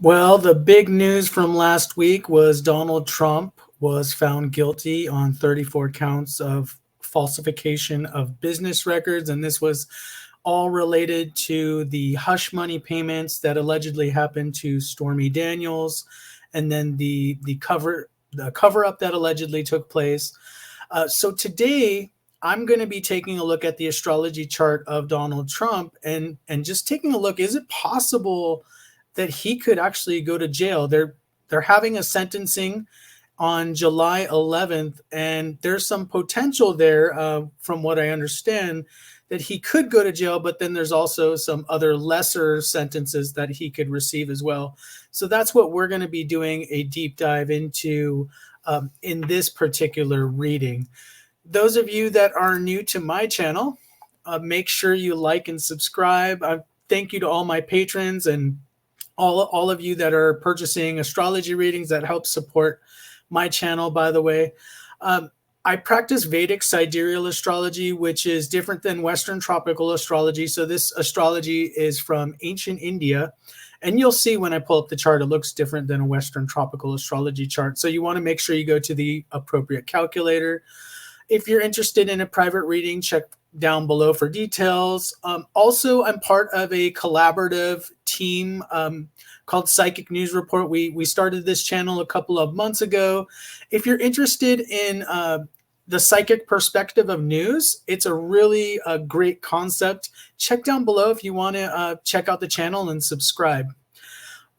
Well, the big news from last week was Donald Trump was found guilty on 34 counts of falsification of business records. And this was all related to the hush money payments that allegedly happened to Stormy Daniels, and then the cover up that allegedly took place. So today I'm going to be taking a look at the astrology chart of Donald Trump and just taking a look. Is it possible that he could actually go to jail? They're having a sentencing on July 11th, and there's some potential there, from what I understand, that he could go to jail, but then there's also some other lesser sentences that he could receive as well. So that's what we're going to be doing a deep dive into in this particular reading. Those of you that are new to my channel, make sure you like and subscribe. Thank you to all my patrons and all of you that are purchasing astrology readings that help support my channel, by the way. I practice Vedic sidereal astrology, which is different than Western tropical astrology. So this astrology is from ancient India. And you'll see when I pull up the chart, it looks different than a Western tropical astrology chart. So you want to make sure you go to the appropriate calculator. If you're interested in a private reading, check down below for details. Also, I'm part of a collaborative team called Psychic News Report. We started this channel a couple of months ago. If you're interested in the psychic perspective of news, it's a really great concept. Check down below if you want to check out the channel and subscribe.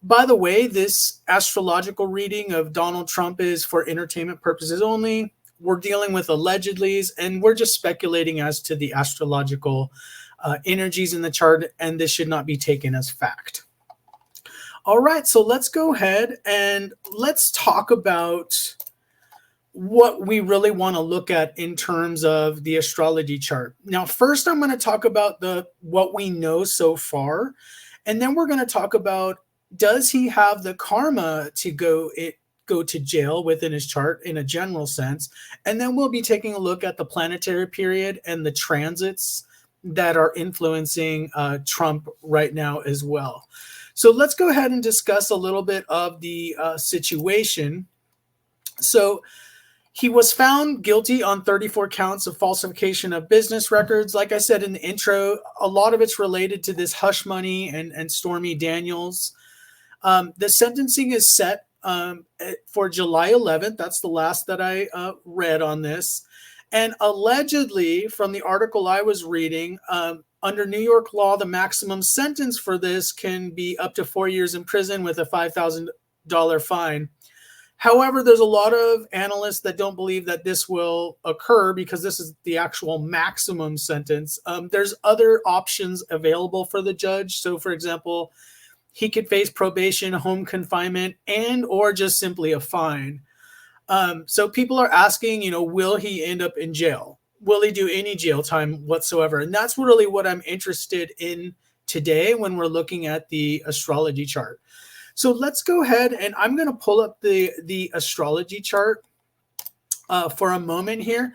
By the way, this astrological reading of Donald Trump is for entertainment purposes only. We're dealing with allegedlys, and we're just speculating as to the astrological energies in the chart, and this should not be taken as fact. All right, so let's go ahead and let's talk about what we really want to look at in terms of the astrology chart. Now, first, I'm going to talk about what we know so far, and then we're going to talk about, does he have the karma to go to jail within his chart in a general sense. And then we'll be taking a look at the planetary period and the transits that are influencing Trump right now as well. So let's go ahead and discuss a little bit of the situation. So he was found guilty on 34 counts of falsification of business records. Like I said in the intro, a lot of it's related to this hush money and Stormy Daniels. The sentencing is set for July 11th. That's the last that I read on this. And allegedly, from the article I was reading, under New York law, the maximum sentence for this can be up to 4 years in prison with a $5,000 fine. However, there's a lot of analysts that don't believe that this will occur because this is the actual maximum sentence. There's other options available for the judge. So, for example, he could face probation, home confinement, and or just simply a fine. So people are asking, will he end up in jail? Will he do any jail time whatsoever? And that's really what I'm interested in today when we're looking at the astrology chart. So let's go ahead and I'm going to pull up the astrology chart for a moment here.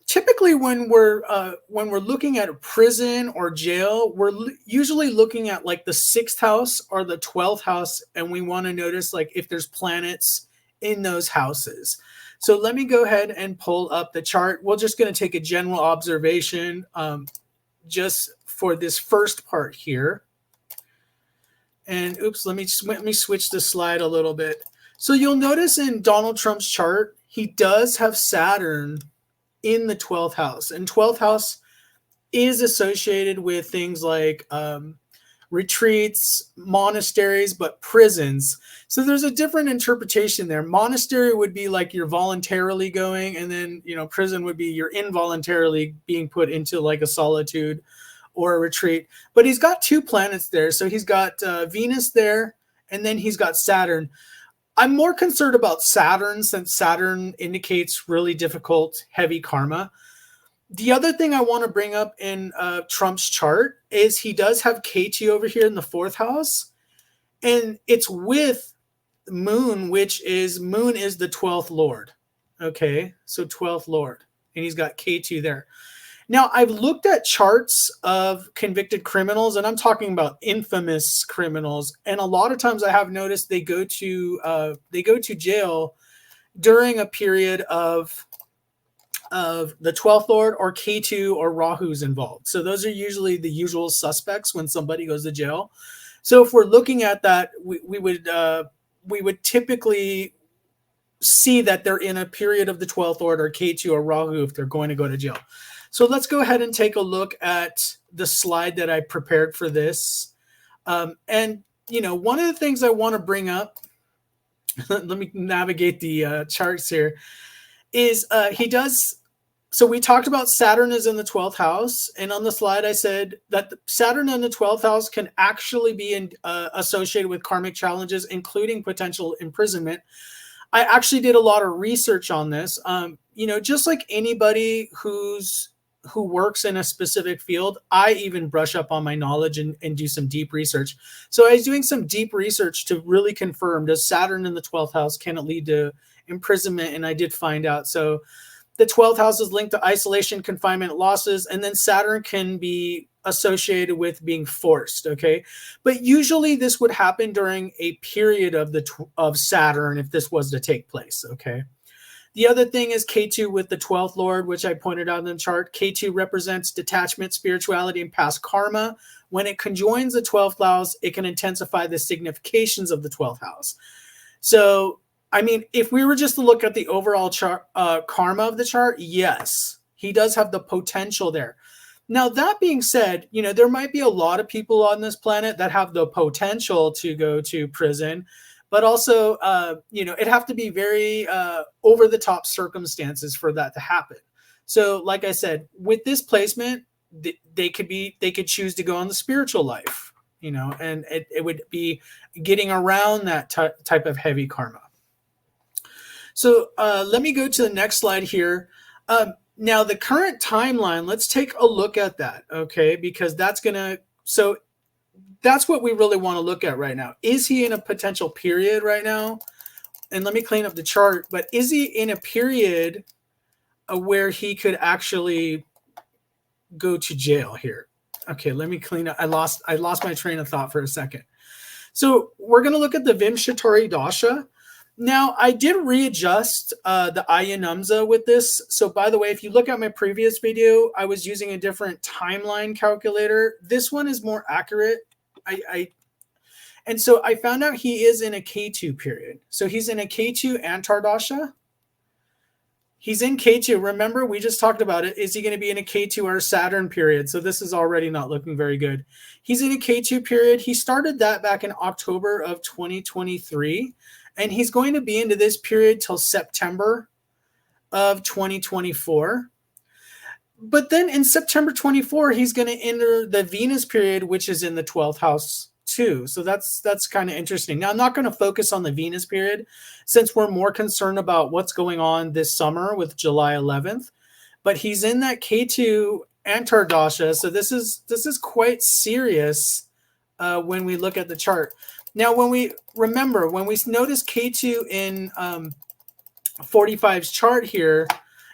Typically, when we're looking at a prison or jail, we're usually looking at like the 6th house or the 12th house, and we want to notice like if there's planets in those houses. So let me go ahead and pull up the chart. We're just going to take a general observation just for this first part here. And oops, let me switch the slide a little bit. So you'll notice in Donald Trump's chart, he does have Saturn in the 12th house, and 12th house is associated with things like retreats, monasteries, but prisons. So there's a different interpretation there. Monastery would be like you're voluntarily going, and then prison would be you're involuntarily being put into like a solitude or a retreat. But he's got 2 planets there. So he's got Venus there, and then he's got Saturn. I'm more concerned about Saturn since Saturn indicates really difficult, heavy karma. The other thing I want to bring up in Trump's chart is he does have Ketu over here in the 4th house, and it's with Moon, Moon is the 12th Lord. Okay, so 12th Lord, and he's got Ketu there. Now, I've looked at charts of convicted criminals, and I'm talking about infamous criminals. And a lot of times, I have noticed they go to jail during a period of the 12th Lord or K2 or Rahu's involved. So those are usually the usual suspects when somebody goes to jail. So if we're looking at that, we would typically see that they're in a period of the 12th Lord or K2 or Rahu if they're going to go to jail. So let's go ahead and take a look at the slide that I prepared for this. And, one of the things I want to bring up, let me navigate the charts here, is he does. So we talked about Saturn is in the 12th house. And on the slide, I said that Saturn in the 12th house can actually be associated with karmic challenges, including potential imprisonment. I actually did a lot of research on this. Just like anybody who works in a specific field, I even brush up on my knowledge and do some deep research. So I was doing some deep research to really confirm, does Saturn in the 12th house, can it lead to imprisonment? And I did find out. So the 12th house is linked to isolation, confinement, losses, and then Saturn can be associated with being forced, okay? But usually this would happen during a period of Saturn if this was to take place, okay? The other thing is K2 with the 12th Lord, which I pointed out in the chart. K2 represents detachment, spirituality, and past karma. When it conjoins the 12th house, it can intensify the significations of the 12th house. So, if we were just to look at the overall chart, karma of the chart, yes, he does have the potential there. Now, that being said, there might be a lot of people on this planet that have the potential to go to prison, but also, it'd have to be very over-the-top circumstances for that to happen. So, like I said, with this placement, they could choose to go on the spiritual life, and it would be getting around that type of heavy karma. So let me go to the next slide here. Now, the current timeline, let's take a look at that, okay? Because that's what we really want to look at right now. Is he in a potential period right now? And let me clean up the chart. But is he in a period where he could actually go to jail here? Okay, let me clean up. I lost my train of thought for a second. So we're going to look at the Vimshatari Dasha. Now, I did readjust the Ayanamsa with this. So, by the way, if you look at my previous video, I was using a different timeline calculator. This one is more accurate. And so I found out he is in a K2 period. So he's in a K2 Antardasha. He's in K2. Remember, we just talked about it. Is he going to be in a K2 or Saturn period? So this is already not looking very good. He's in a K2 period. He started that back in October of 2023. And he's going to be into this period till September of 2024. But then in September 24, he's going to enter the Venus period, which is in the 12th house too. So that's kind of interesting. Now, I'm not going to focus on the Venus period since we're more concerned about what's going on this summer with July 11th. But he's in that K2 Antardasha. So this is quite serious when we look at the chart. Now, when we notice K2 in 45's chart here,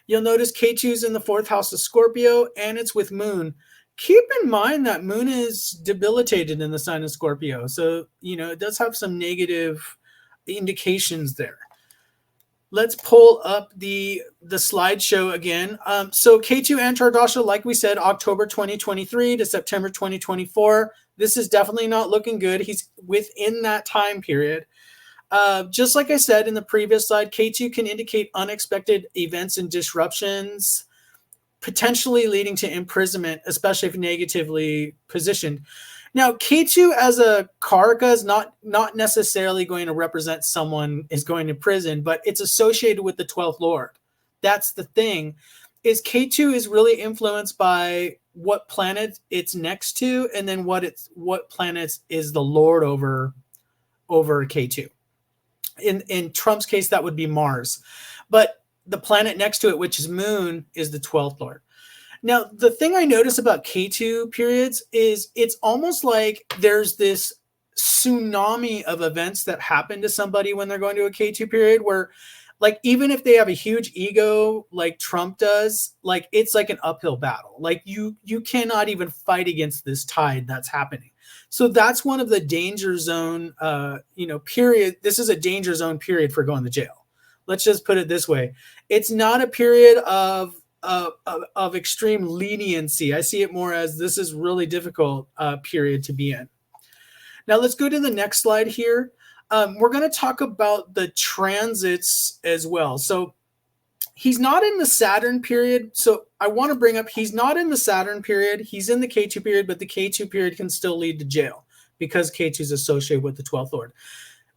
you'll notice K2 is in the 4th house of Scorpio, and it's with Moon. Keep in mind that Moon is debilitated in the sign of Scorpio. So, it does have some negative indications there. Let's pull up the slideshow again. So K2 Antardasha, like we said, October 2023 to September 2024. This is definitely not looking good. He's within that time period. Just like I said in the previous slide, K2 can indicate unexpected events and disruptions, potentially leading to imprisonment, especially if negatively positioned. Now, K2 as a karaka is not necessarily going to represent someone is going to prison, but it's associated with the 12th Lord. That's the thing, is K2 is really influenced by what planet it's next to, and then what planets is the Lord over K2. In Trump's case, that would be Mars. But the planet next to it, which is Moon, is the 12th Lord. Now, the thing I notice about K2 periods is it's almost like there's this tsunami of events that happen to somebody when they're going to a K2 period where like even if they have a huge ego like Trump does, like it's like an uphill battle. Like you cannot even fight against this tide that's happening. So that's one of the danger zone period. This is a danger zone period for going to jail. Let's just put it this way. It's not a period of extreme leniency. I see it more as this is really difficult period to be in. Now let's go to the next slide here. We're going to talk about the transits as well. So he's not in the Saturn period. So I want to bring up, he's not in the Saturn period. He's in the K2 period, but the K2 period can still lead to jail because K2 is associated with the 12th Lord.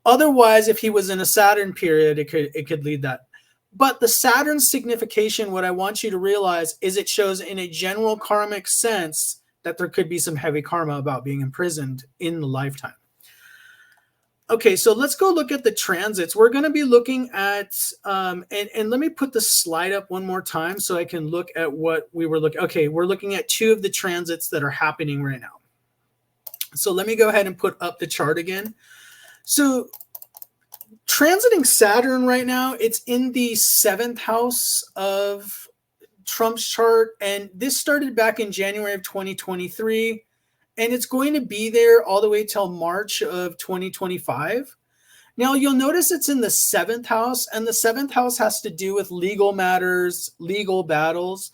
Otherwise, if he was in a Saturn period, it could lead that. But the Saturn signification, what I want you to realize is it shows in a general karmic sense that there could be some heavy karma about being imprisoned in the lifetime. Okay, so let's go look at the transits. We're going to be looking at, and let me put the slide up one more time so I can look at what we were looking. Okay, we're looking at 2 of the transits that are happening right now. So let me go ahead and put up the chart again. So transiting Saturn right now, it's in the 7th house of Trump's chart, and this started back in January of 2023. And it's going to be there all the way till March of 2025. Now, you'll notice it's in the 7th house, and the 7th house has to do with legal matters, legal battles.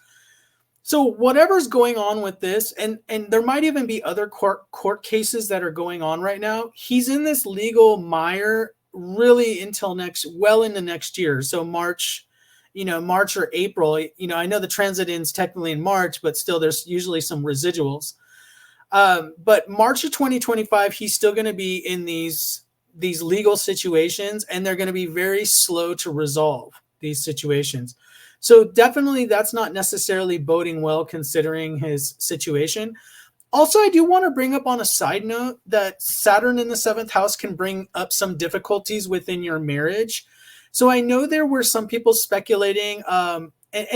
So whatever's going on with this, and there might even be other court cases that are going on right now, he's in this legal mire really until well into next year. So March or April, I know the transit ends technically in March, but still there's usually some residuals. But March of 2025, he's still going to be in these legal situations, and they're going to be very slow to resolve these situations. So definitely that's not necessarily boding well considering his situation. Also, I do want to bring up on a side note that Saturn in the 7th house can bring up some difficulties within your marriage. So I know there were some people speculating, and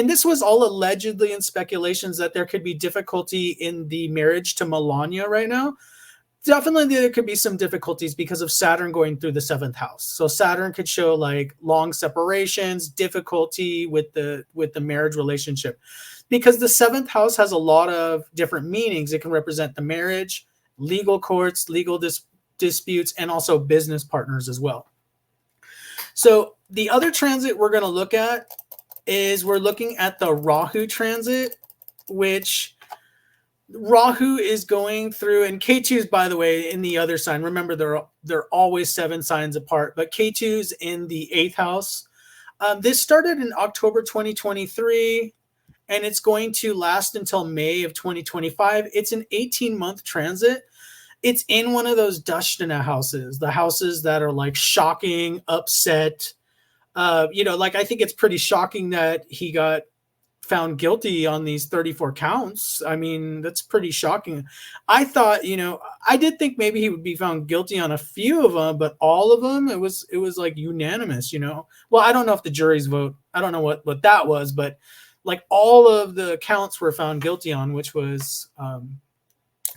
this was all allegedly in speculations, that there could be difficulty in the marriage to Melania right now. Definitely there could be some difficulties because of Saturn going through the 7th house. So Saturn could show like long separations, difficulty with the marriage relationship, because the 7th house has a lot of different meanings. It can represent the marriage, legal courts, legal disputes, and also business partners as well. So the other transit we're going to look at is we're looking at the Rahu transit, which Rahu is going through, and K2's, by the way, in the other sign. Remember, they're always 7 signs apart, but K2's in the 8th house. This started in October 2023, and it's going to last until May of 2025. It's an 18-month transit. It's in one of those Dashtana houses, the houses that are like shocking, upset. Like I think it's pretty shocking that he got found guilty on these 34 counts. I mean, that's pretty shocking. I thought, I did think maybe he would be found guilty on a few of them, but all of them, it was like unanimous, Well, I don't know if the jury's vote, I don't know what that was, but like all of the counts were found guilty on, which was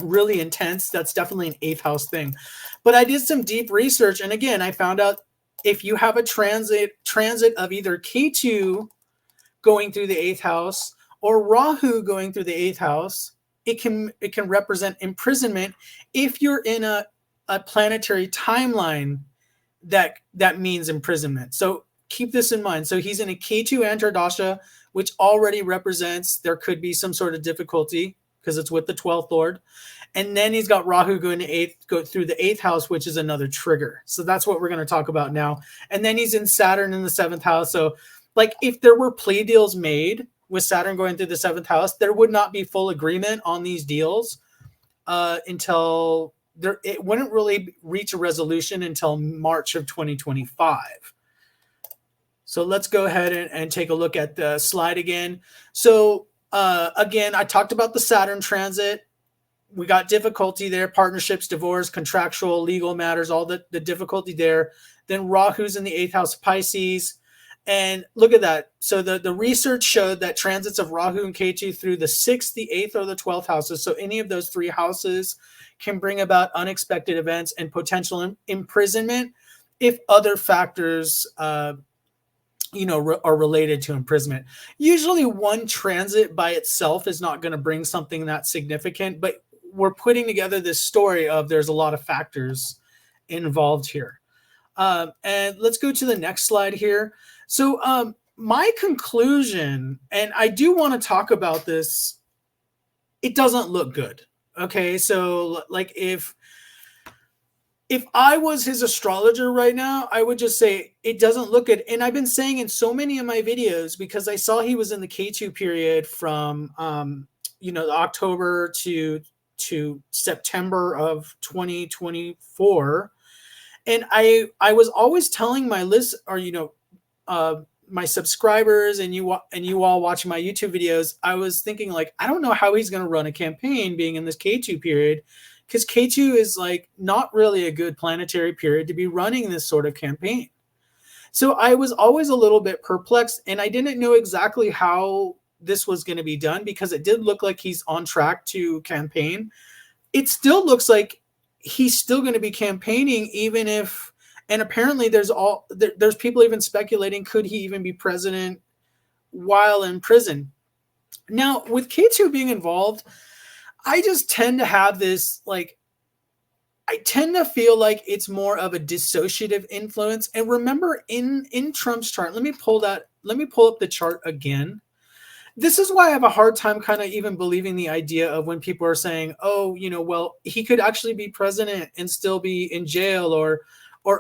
really intense. That's definitely an 8th house thing. But I did some deep research, and again, I found out if you have a transit of either K2 going through the 8th house or Rahu going through the 8th house, it can represent imprisonment if you're in a planetary timeline that means imprisonment. So keep this in mind. So he's in a K2 Antardasha, which already represents there could be some sort of difficulty because it's with the 12th Lord. And then he's got Rahu go through the 8th house, which is another trigger. So that's what we're going to talk about now. And then he's in Saturn in the 7th house. So like if there were plea deals made with Saturn going through the 7th house, there would not be full agreement on these deals until it wouldn't really reach a resolution until March of 2025. So let's go ahead and take a look at the slide again. So again, I talked about the Saturn transit. We got difficulty there, partnerships, divorce, contractual, legal matters, all the difficulty there. Then Rahu's in the 8th house of Pisces. And look at that. So the research showed that transits of Rahu and Ketu through the 6th, the 8th, or the 12th houses, so any of those 3 houses, can bring about unexpected events and potential imprisonment if other factors are related to imprisonment. Usually one transit by itself is not going to bring something that significant, but we're putting together this story of there's a lot of factors involved here. And let's go to the next slide here. So my conclusion, and I do want to talk about this, it doesn't look good. Okay, so like if I was his astrologer right now, I would just say it doesn't look good. And I've been saying in so many of my videos, because I saw he was in the K2 period from October to September of 2024. And I was always telling my list, or my subscribers and you all watching my YouTube videos, I was thinking like, I don't know how he's going to run a campaign being in this K2 period, because K2 is like not really a good planetary period to be running this sort of campaign. So I was always a little bit perplexed, and I didn't know exactly how this was going to be done, because it did look like he's on track to campaign. It still looks like he's still going to be campaigning, even if, and apparently there's people even speculating, could he even be president while in prison? Now, with K2 being involved, I just tend to have this, like, I tend to feel like it's more of a dissociative influence. And remember, in Trump's chart, let me pull up the chart again. This is why I have a hard time kind of even believing the idea of when people are saying, oh, well, he could actually be president and still be in jail or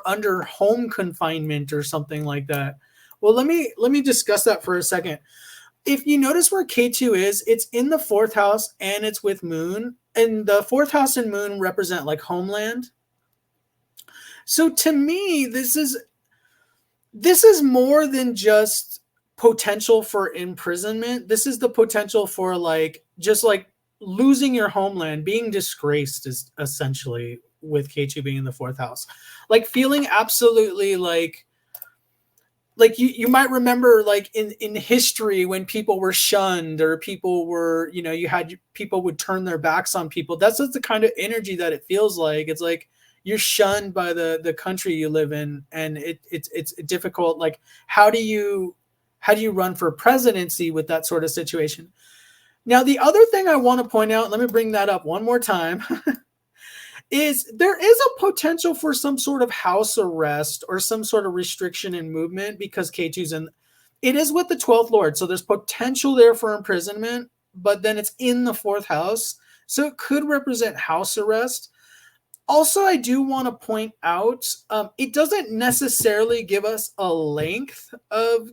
under home confinement or something like that. Well, let me discuss that for a second. If you notice where K2 is, it's in the 4th house and it's with Moon. And the 4th house and Moon represent like homeland. So to me, this is more than just potential for imprisonment. This is the potential for just losing your homeland, being disgraced, is essentially with K2 being in the 4th house. Like feeling absolutely like you might remember like in history when people were shunned, or people were, you had people would turn their backs on people. That's just the kind of energy that it feels like. It's like you're shunned by the country you live in, and it's difficult. Like how do you run for presidency with that sort of situation? Now, the other thing I want to point out, let me bring that up one more time, is there is a potential for some sort of house arrest or some sort of restriction in movement, because K2's it is with the 12th Lord. So there's potential there for imprisonment, but then it's in the 4th house. So it could represent house arrest. Also, I do want to point out, it doesn't necessarily give us a length of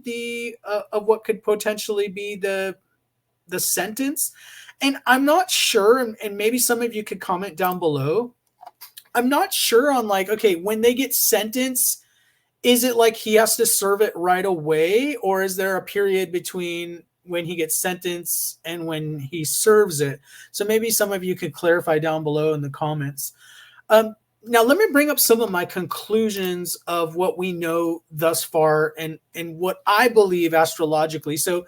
of what could potentially be the sentence. And I'm not sure, and maybe some of you could comment down below. I'm not sure on okay, when they get sentenced, is it like he has to serve it right away, or is there a period between when he gets sentenced and when he serves it? So maybe some of you could clarify down below in the comments. Now, let me bring up some of my conclusions of what we know thus far and what I believe astrologically. So,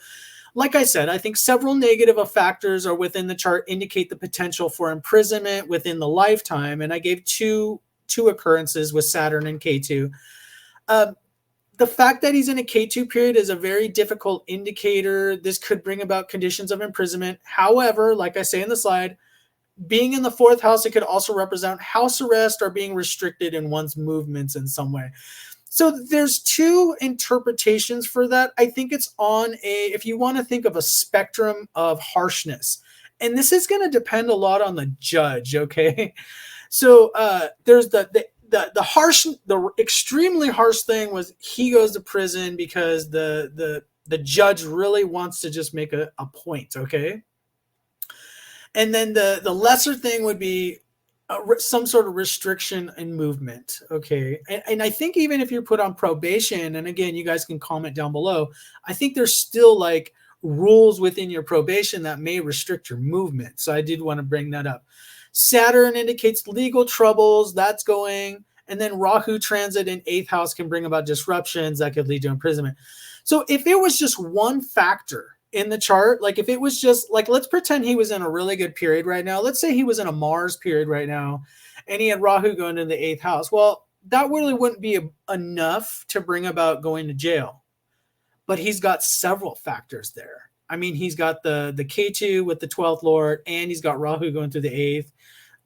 like I said, I think several negative factors are within the chart indicate the potential for imprisonment within the lifetime. And I gave two occurrences with Saturn and K2. The fact that he's in a K2 period is a very difficult indicator. This could bring about conditions of imprisonment. However, like I say in the slide, being in the 4th house, it could also represent house arrest or being restricted in one's movements in some way. So there's two interpretations for that. I think it's on if you want to think of a spectrum of harshness, and this is going to depend a lot on the judge. Okay. So there's the extremely harsh thing was he goes to prison because the judge really wants to just make a point. Okay. And then the lesser thing would be some sort of restriction in movement. Okay. And I think even if you're put on probation, and again, you guys can comment down below, I think there's still rules within your probation that may restrict your movement. So I did want to bring that up. Saturn indicates legal troubles. That's going. And then Rahu transit in 8th house can bring about disruptions that could lead to imprisonment. So if it was just one factor in the chart, if it was just let's pretend he was in a really good period right now. Let's say he was in a Mars period right now and he had Rahu going into the 8th house. Well, that really wouldn't be enough to bring about going to jail. but he's got several factors there. I mean, he's got the K2 with the 12th lord, and he's got Rahu going through the 8th.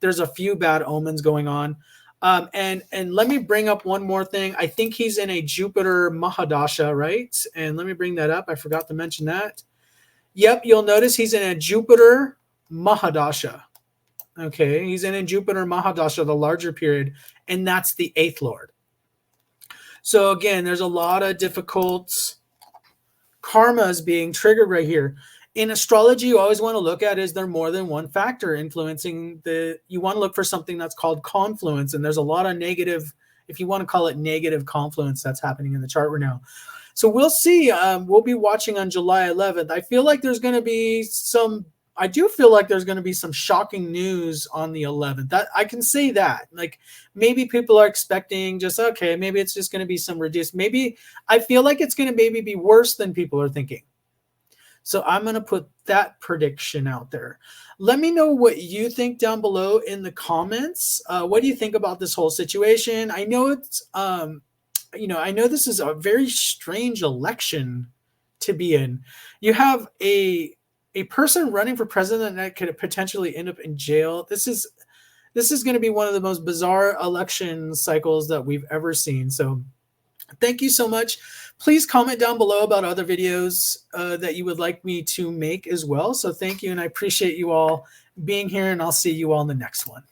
There's a few bad omens going on. And let me bring up one more thing. I think he's in a Jupiter Mahadasha, right? And let me bring that up. I forgot to mention that. Yep, you'll notice he's in a Jupiter Mahadasha. Okay, he's in a Jupiter Mahadasha, the larger period, and that's the 8th lord. So again, there's a lot of difficult karmas being triggered right here. In astrology, you always want to look at, is there more than one factor influencing you want to look for something that's called confluence. And there's a lot of negative, if you want to call it negative confluence, that's happening in the chart right now. So we'll see. We'll be watching on July 11th. I feel like there's going to be some shocking news on the 11th. That I can say that. Like maybe people are expecting just, okay, maybe it's just going to be some reduced. Maybe I feel like it's going to maybe be worse than people are thinking. So I'm going to put that prediction out there. Let me know what you think down below in the comments. What do you think about this whole situation? I know it's, I know this is a very strange election to be in. You have a person running for president that could potentially end up in jail. This is going to be one of the most bizarre election cycles that we've ever seen. So thank you so much. Please comment down below about other videos that you would like me to make as well. So thank you, and I appreciate you all being here, and I'll see you all in the next one.